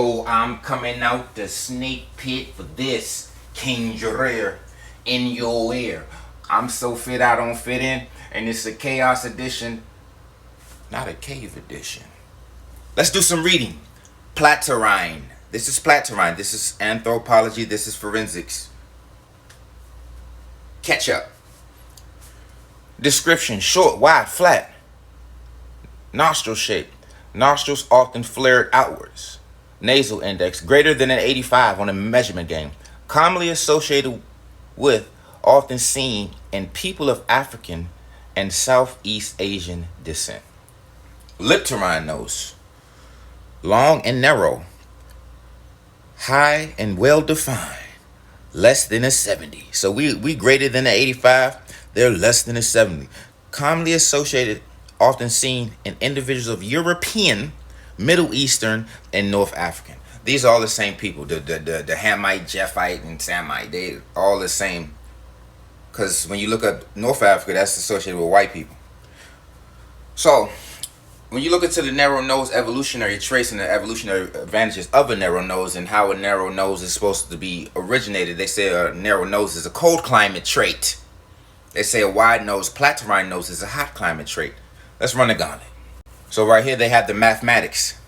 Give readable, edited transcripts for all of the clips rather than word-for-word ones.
Oh, I'm coming out the snake pit for this King Jareer in your ear. I'm so fit I don't fit in, and it's a chaos edition, not a cave edition. Let's do some reading. Platyrrhine. This is Platyrrhine. This is anthropology. This is forensics. Catch up. Description: short, wide, flat. Nostril shape. Nostrils often flared outwards. Nasal index greater than an 85 on a measurement game. Commonly associated with, often seen in people of African and Southeast Asian descent. Lipterine nose. Long and narrow. High and well defined. Less than a 70. So we greater than an 85. They're less than a 70. Commonly associated, often seen in individuals of European, Middle Eastern, and North African. These are all the same people. The Hamite, Japhite, and Samite. They all the same. Because when you look at North Africa, that's associated with white people. So when you look into the narrow nose evolutionary traits and the evolutionary advantages of a narrow nose and how a narrow nose is supposed to be originated, they say a narrow nose is a cold climate trait. They say a wide nose, platyrrhine nose, is a hot climate trait. Let's run the gauntlet. So right here they have the mathematics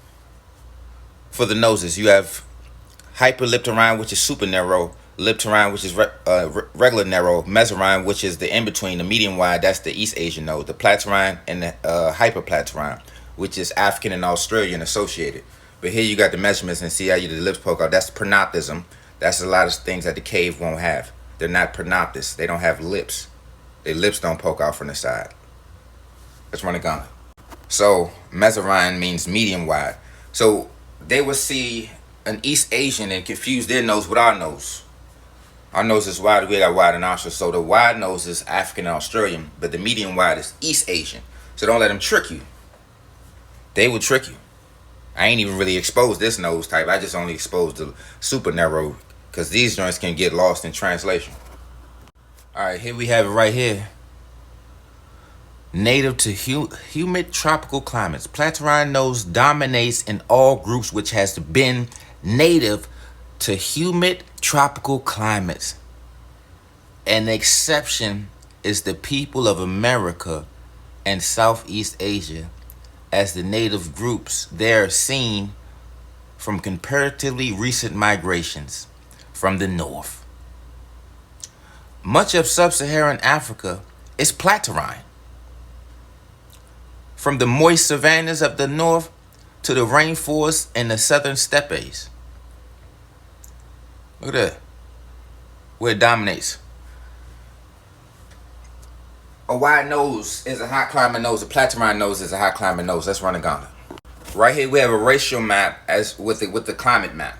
for the noses. You have hyperlipterine, which is super narrow, lipterine, which is regular narrow, mesorine, which is the in-between, the medium wide, that's the East Asian nose, the platyrrhine and the hyperplatyrrhine, which is African and Australian associated. But here you got the measurements and see how the lips poke out. That's pronoptism. That's a lot of things that the cave won't have. They're not pronoptists. They don't have lips. Their lips don't poke out from the side. Let's run a gauntlet. So mesorine means medium wide. So they would see an East Asian and confuse their nose with our nose. Our nose is wide, we got wide nostrils. So the wide nose is African and Australian, but the medium wide is East Asian. So don't let them trick you. They will trick you. I ain't even really exposed this nose type. I just only exposed the super narrow because these joints can get lost in translation. All right, here we have it right here. Native to humid tropical climates. Platyrrhine nose dominates in all groups which has been native to humid tropical climates. An exception is the people of America and Southeast Asia, as the native groups there are seen from comparatively recent migrations from the north. Much of sub-Saharan Africa is platyrrhine. From the moist savannas of the north to the rainforests and the southern steppes. Look at that. Where it dominates. A wide nose is a hot climate nose. A platyrrhine nose is a hot climate nose. Let's run a gauntlet. Right here we have a racial map as with the climate map.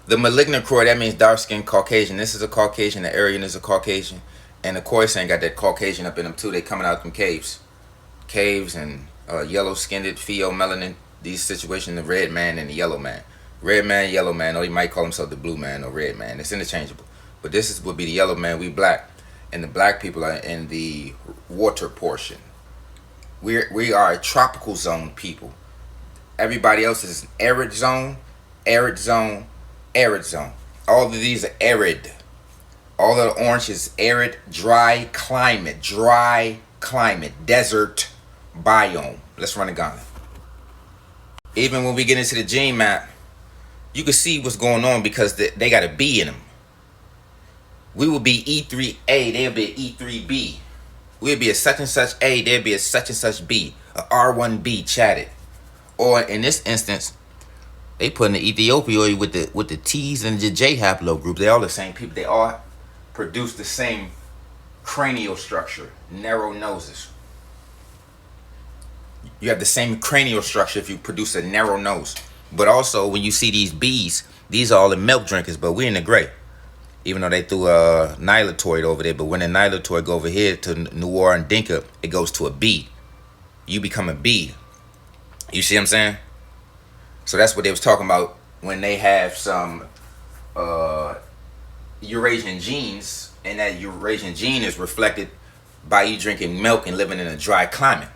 The malignant croy, that means dark skinned Caucasian. This is a Caucasian. The Aryan is a Caucasian. And the Khoisan got that Caucasian up in them too. They coming out from caves. Caves and yellow skinned, pheomelanin, these situations, the red man and the yellow man. Red man, yellow man, or you might call himself the blue man or red man. It's interchangeable. But this would be the yellow man, we black. And the black people are in the water portion. We are a tropical zone people. Everybody else is arid zone, arid zone, arid zone. All of these are arid. All of the orange is arid, dry climate, desert biome. Let's run a gauntlet. Even when we get into the gene map, you can see what's going on because they got a B in them. We will be E3A, they'll be E3B. We'll be a such and such A, they'll be a such and such B. A R1B chatted. Or in this instance, they put in the Ethiopioid with the T's and the J haplogroup. They're all the same people. They all produce the same cranial structure, narrow noses. You have the same cranial structure if you produce a narrow nose. But also, when you see these B's, these are all the milk drinkers, but we're in the gray. Even though they threw a Nilotoid over there, but when the Nilotoid go over here to Nuar and Dinka, it goes to a B. You become a B. You see what I'm saying? So that's what they was talking about when they have some Eurasian genes, and that Eurasian gene is reflected by you drinking milk and living in a dry climate.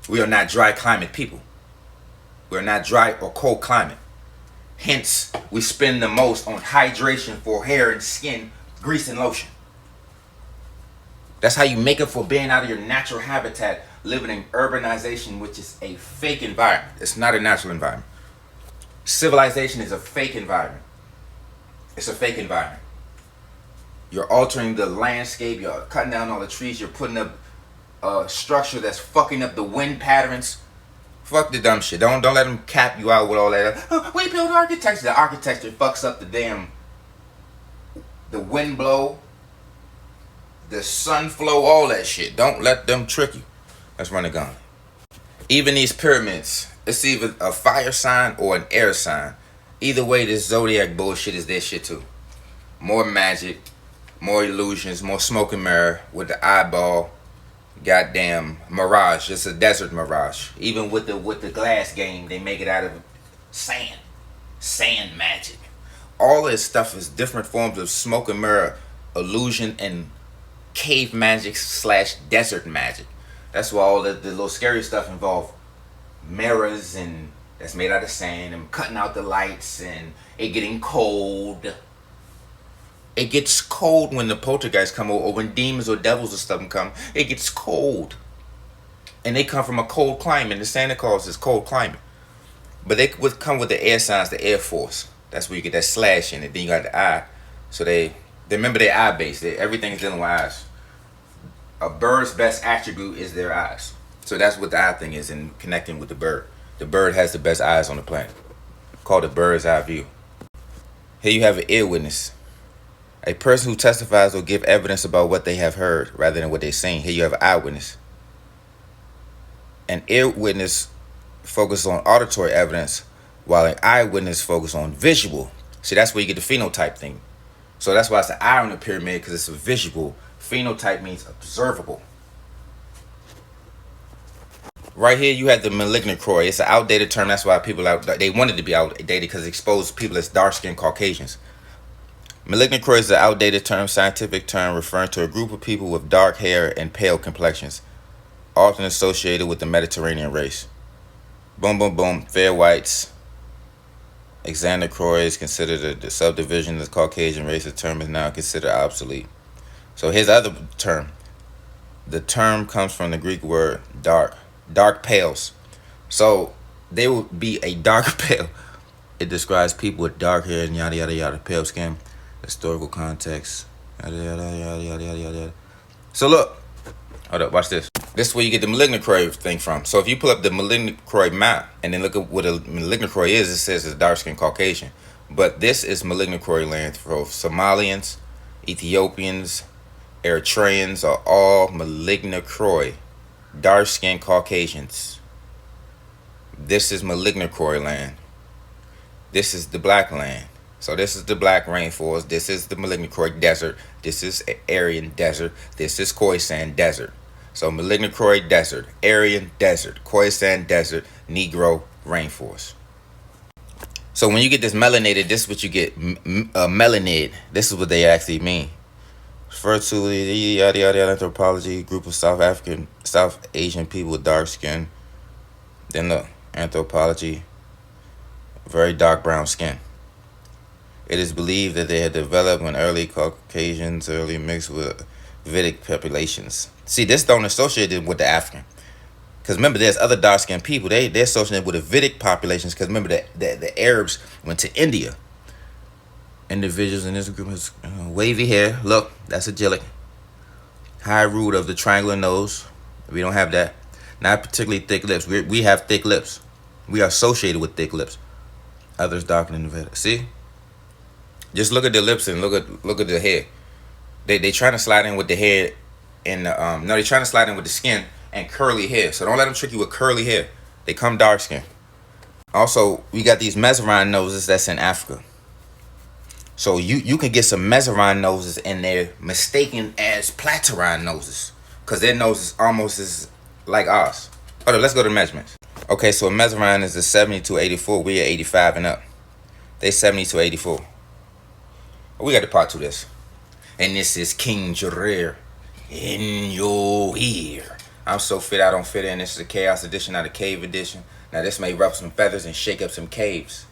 We are not dry climate people. We're not dry or cold climate. Hence, we spend the most on hydration for hair and skin, grease and lotion. That's how you make up for being out of your natural habitat, living in urbanization, which is a fake environment. It's not a natural environment. Civilization is a fake environment. It's a fake environment. You're altering the landscape, you're cutting down all the trees, you're putting up a structure that's fucking up the wind patterns. Fuck the dumb shit. Don't let them cap you out with all that. We build architecture. The architecture fucks up the wind blow, the sun flow, all that shit. Don't let them trick you. Let's run a gun. Even these pyramids, it's either a fire sign or an air sign. Either way, this zodiac bullshit is their shit too. More magic, more illusions, more smoke and mirror with the eyeball. Goddamn mirage. It's a desert mirage. Even with the glass game, they make it out of sand magic. All this stuff is different forms of smoke and mirror, illusion, and cave magic / desert magic. That's why all the little scary stuff involve mirrors and that's made out of sand and cutting out the lights and it getting cold. It gets cold when the poltergeists come or when demons or devils or stuff come. It gets cold. And they come from a cold climate. The Santa Claus is cold climate. But they would come with the air signs, the Air Force. That's where you get that slash in it. Then you got the eye. So they remember their eye base. Everything is dealing with eyes. A bird's best attribute is their eyes. So that's what the eye thing is in connecting with the bird. The bird has the best eyes on the planet. Called the bird's eye view. Here you have an ear witness. A person who testifies will give evidence about what they have heard rather than what they've seen. Here you have an eyewitness. An ear witness focuses on auditory evidence, while an eyewitness focuses on visual. See, that's where you get the phenotype thing. So that's why it's the eye on the pyramid, because it's a visual. Phenotype means observable. Right here you have the malignocroid. It's an outdated term. That's why people they wanted to be outdated because it exposed people as dark-skinned Caucasians. Malignocroid is an outdated term, scientific term referring to a group of people with dark hair and pale complexions, often associated with the Mediterranean race. Boom, boom, boom. Fair whites. Xanthocroid is considered the subdivision of the Caucasian race. The term is now considered obsolete. So here's the other term. The term comes from the Greek word dark pales. So they would be a dark pale. It describes people with dark hair and yada, yada, yada, pale skin. Historical context. Yada, yada, yada, yada, yada, yada. So look. Hold up, watch this. This is where you get the malignocroid thing from. So if you pull up the malignocroid map and then look at what a malignocroid is, it says it's dark-skinned Caucasian. But this is malignocroid land for Somalians, Ethiopians, Eritreans are all malignocroid, dark-skinned Caucasians. This is malignocroid land. This is the black land. So this is the black rainforest. This is the malignocroid desert. This is Aryan desert. This is Khoisan desert. So malignocroid desert, Aryan desert, Khoisan desert, Negro rainforest. So when you get this melanated, this is what you get. Melanid. This is what they actually mean. Refer to the yada yada anthropology group of South Asian people with dark skin. Then look, anthropology, very dark brown skin. It is believed that they had developed when early Caucasians early mixed with Vedic populations. See, this don't associate it with the African. Because remember, there's other dark-skinned people. They're associated with the Vedic populations. Because remember, the Arabs went to India. Individuals in this group has wavy hair. Look, that's a Gillick. High root of the triangular nose. We don't have that. Not particularly thick lips. We have thick lips. We are associated with thick lips. Others darker than the Vedic. See? Just look at the lips and look at the hair. They trying to slide in with the hair and they're trying to slide in with the skin and curly hair. So don't let them trick you with curly hair. They come dark skin. Also, we got these Mezzarine noses that's in Africa. So you can get some Mezzarine noses in there mistaken as Platyrrhine noses. Because their nose is almost as like ours. Hold up, let's go to measurements. Okay, so a Mezzarine is a 70 to 84. We're 85 and up. They 70 to 84. We got to part to this. And this is King Jareer in your ear. I'm so fit I don't fit in. This is a Chaos edition, not a Cave edition. Now this may ruffle some feathers and shake up some caves.